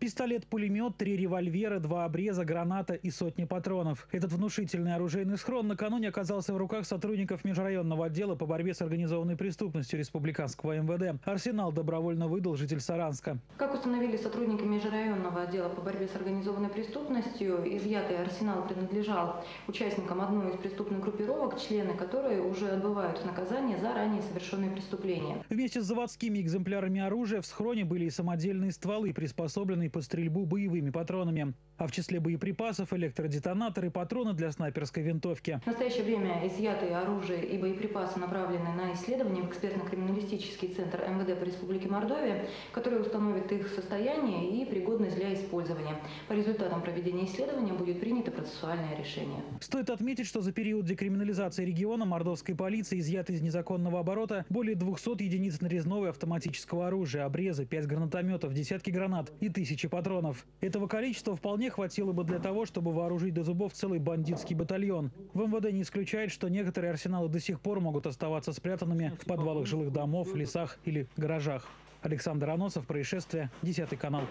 Пистолет-пулемет, 3 револьвера, 2 обреза, граната и сотни патронов. Этот внушительный оружейный схрон накануне оказался в руках сотрудников межрайонного отдела по борьбе с организованной преступностью республиканского МВД. Арсенал добровольно выдал житель Саранска. Как установили сотрудники межрайонного отдела по борьбе с организованной преступностью, изъятый арсенал принадлежал участникам одной из преступных группировок, члены которой уже отбывают наказание за ранее совершенные преступления. Вместе с заводскими экземплярами оружия в схроне были и самодельные стволы, приспособленные под стрельбу боевыми патронами. А в числе боеприпасов электродетонаторы, патроны для снайперской винтовки. В настоящее время изъятые оружие и боеприпасы направлены на исследование в экспертно-криминалистический центр МВД по Республике Мордовия, который установит их состояние и пригодность для использования. По результатам проведения исследования будет принято процессуальное решение. Стоит отметить, что за период декриминализации региона мордовской полиции изъято из незаконного оборота более 200 единиц нарезного и автоматического оружия, обрезы, 5 гранатометов, десятки гранат и тысячи патронов. Этого количества вполне хватило бы для того, чтобы вооружить до зубов целый бандитский батальон. В МВД не исключает, что некоторые арсеналы до сих пор могут оставаться спрятанными в подвалах жилых домов, лесах или гаражах. Александр Аносов, происшествие, 10 канал.